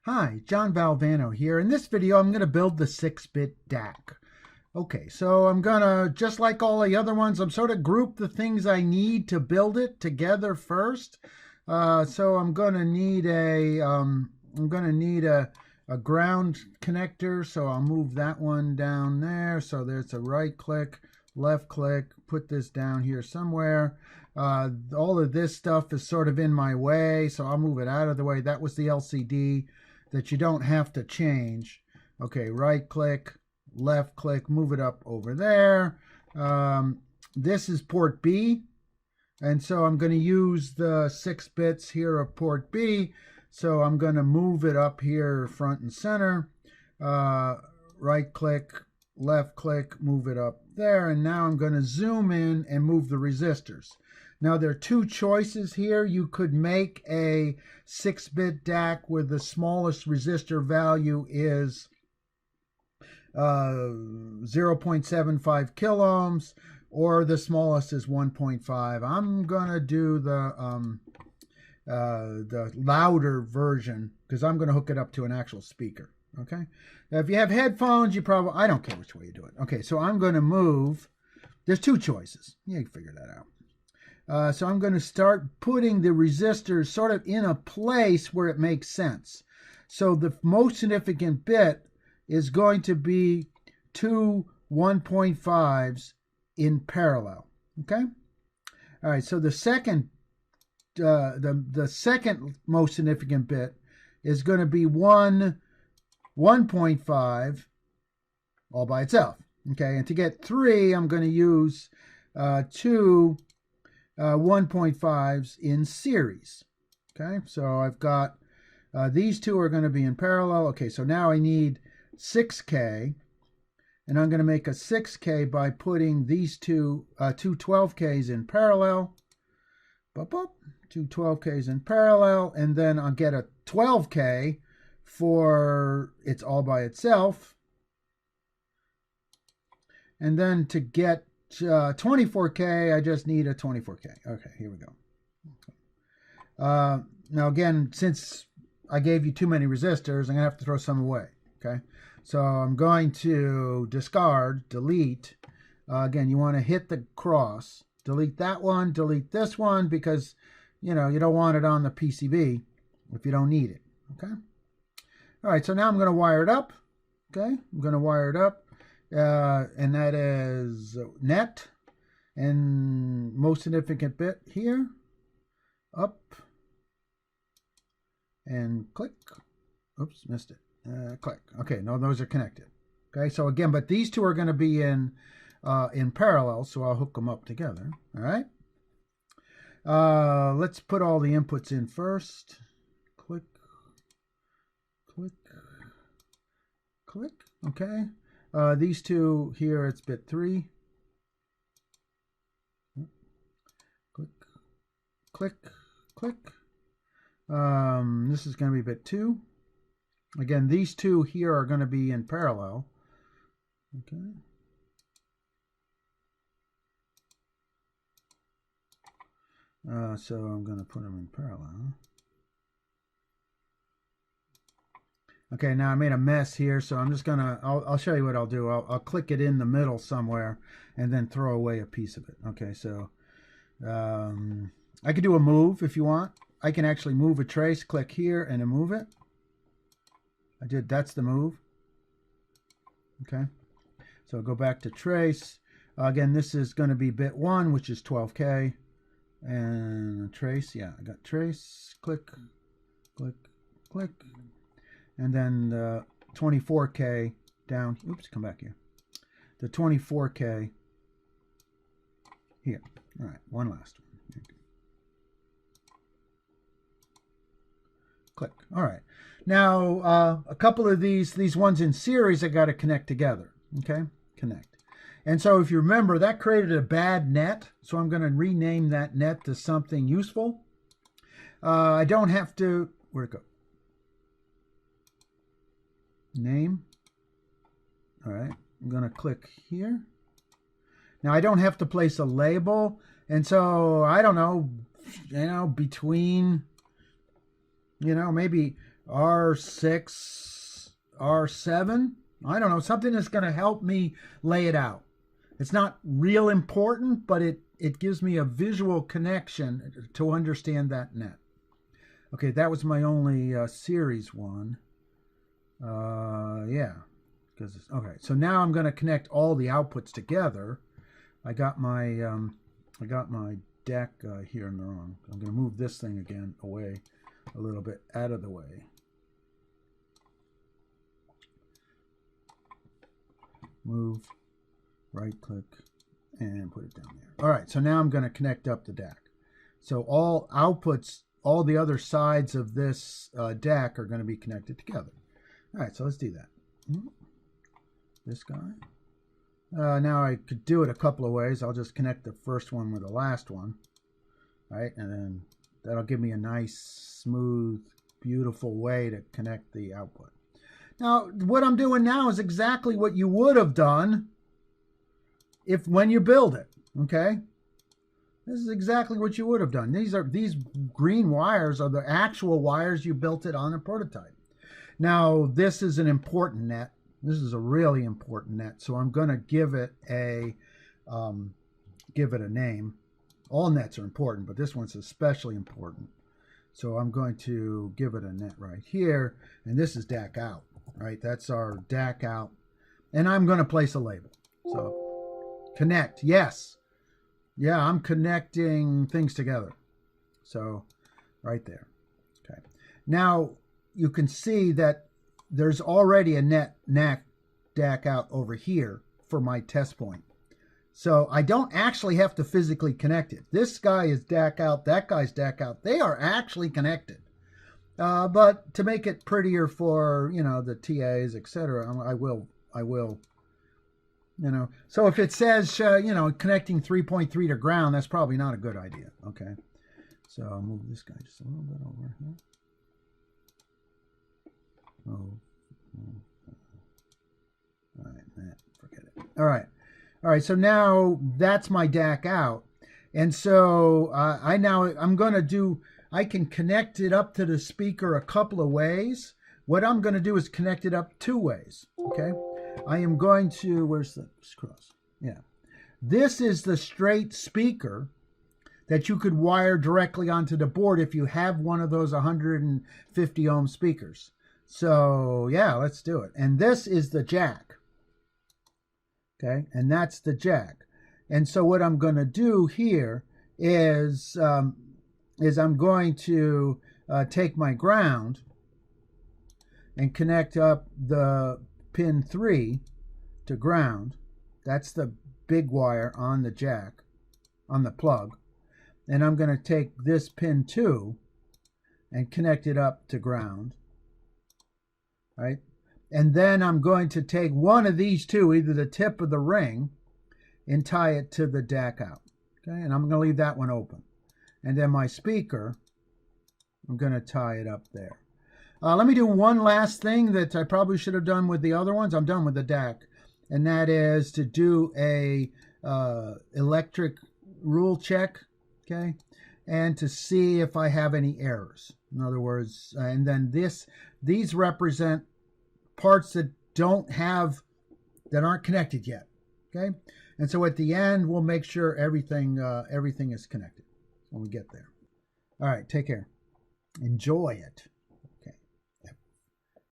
Hi, John Valvano here. In this video, I'm going to build the 6-bit DAC. Okay, so I'm going to, just like all the other ones, I'm sort of group the things I need to build it together first. So I'm going to need a ground connector. So I'll move that one down there. So there's a right click, left click, put this down here somewhere. All of this stuff is sort of in my way, so I'll move it out of the way. That was the LCD that you don't have to change. Okay, right click, left click, move it up over there. This is port B, and so I'm going to use the 6 bits here of port B. So I'm going to move it up here front and center. Right click, left click, move it up there, and now I'm going to zoom in and move the resistors. Now there are two choices here. You could make a 6-bit DAC where the smallest resistor value is 0.75 kiloohms, or the smallest is 1.5. I'm gonna do the louder version because I'm gonna hook it up to an actual speaker. Okay. Now, if you have headphones, you probably, I don't care which way you do it. Okay, so I'm going to move. There's two choices. You can figure that out. So I'm going to start putting the resistors sort of in a place where it makes sense. So the most significant bit is going to be two 1.5s in parallel. Okay. All right. So the second most significant bit is going to be 1.5 all by itself. Okay, and to get 3, I'm going to use two 1.5s in series. Okay, so I've got these two are going to be in parallel. Okay, so now I need 6K, and I'm going to make a 6K by putting these two 12Ks in parallel. Two 12Ks in parallel, and then I'll get a 12K for it's all by itself. And then to get 24K, I just need a 24K. Okay, here we go. Now again, since I gave you too many resistors, I'm going to have to throw some away. Okay, so I'm going to discard, delete. Again, you want to hit the cross. Delete that one, delete this one, because, you know, you don't want it on the PCB if you don't need it. Okay. All right, so now I'm going to wire it up. Okay, I'm going to wire it up, and that is net, and most significant bit here, up, and click. Oops, missed it. Click. Okay, no, those are connected. Okay, so again, but these two are going to be in parallel, so I'll hook them up together. All right. Let's put all the inputs in first. Click. Click, click, okay. These two here, it's bit 3. Click, click, click. This is going to be bit 2. Again, these two here are going to be in parallel. Okay. So I'm going to put them in parallel. Okay, now I made a mess here, so I'm just gonna, I'll show you what I'll do. I'll click it in the middle somewhere and then throw away a piece of it. Okay, so I could do a move if you want. I can actually move a trace, click here and then move it. That's the move. Okay, so I'll go back to trace. Again, this is gonna be bit 1, which is 12K. And trace, yeah, I got trace, click, click, click. And then the 24K down. Oops, come back here. The 24K here. All right, one last one. Click. All right. Now, a couple of these ones in series I got to connect together. Okay, connect. And so if you remember, that created a bad net. So I'm going to rename that net to something useful. I don't have to, where'd it go? Name. All right, I'm going to click here. Now I don't have to place a label, and so I don't know, between, maybe R6, R7. I don't know, something that's going to help me lay it out. It's not real important, but it gives me a visual connection to understand that net. Okay, that was my only series one. Yeah. Okay, so now I'm going to connect all the outputs together. I got my DAC here in the wrong. I'm going to move this thing again away a little bit out of the way. Move, right click, and put it down there. All right, so now I'm going to connect up the DAC. So all outputs, all the other sides of this DAC are going to be connected together. All right, so let's do that. This guy. Now I could do it a couple of ways. I'll just connect the first one with the last one. All right, and then that'll give me a nice, smooth, beautiful way to connect the output. Now, what I'm doing now is exactly what you would have done when you build it, okay? This is exactly what you would have done. These green wires are the actual wires you built it on a prototype. Now, this is an important net. This is a really important net, so I'm going to give it a name. All nets are important, but this one's especially important. So I'm going to give it a net right here, and this is DAC out. Right, that's our DAC out, and I'm going to place a label. So connect, yes, yeah, I'm connecting things together. So right there. Okay, now you can see that there's already a net DAC out over here for my test point. So I don't actually have to physically connect it. This guy is DAC out, that guy's DAC out. They are actually connected. But to make it prettier for, you know, the TAs, etc., I will, you know. So if it says, you know, connecting 3.3 to ground, that's probably not a good idea. Okay. So I'll move this guy just a little bit over here. Oh. All right, forget it. All right. All right. So now that's my DAC out. And so I'm going to do, I can connect it up to the speaker a couple of ways. What I'm going to do is connect it up 2 ways, okay? I am going to, where's the cross? Yeah. This is the straight speaker that you could wire directly onto the board if you have one of those 150 ohm speakers. So, yeah, let's do it. And this is the jack, okay? And that's the jack. And so what I'm going to do here is I'm going to take my ground and connect up the pin 3 to ground. That's the big wire on the jack, on the plug. And I'm going to take this pin 2 and connect it up to ground. Right? And then I'm going to take one of these two, either the tip of the ring, and tie it to the DAC out. Okay? And I'm going to leave that one open. And then my speaker, I'm going to tie it up there. Let me do one last thing that I probably should have done with the other ones. I'm done with the DAC. And that is to do a electric rule check, okay? And to see if I have any errors. In other words, and then these represent parts that aren't connected yet, okay? And so at the end, we'll make sure everything is connected when we get there. All right, take care. Enjoy it.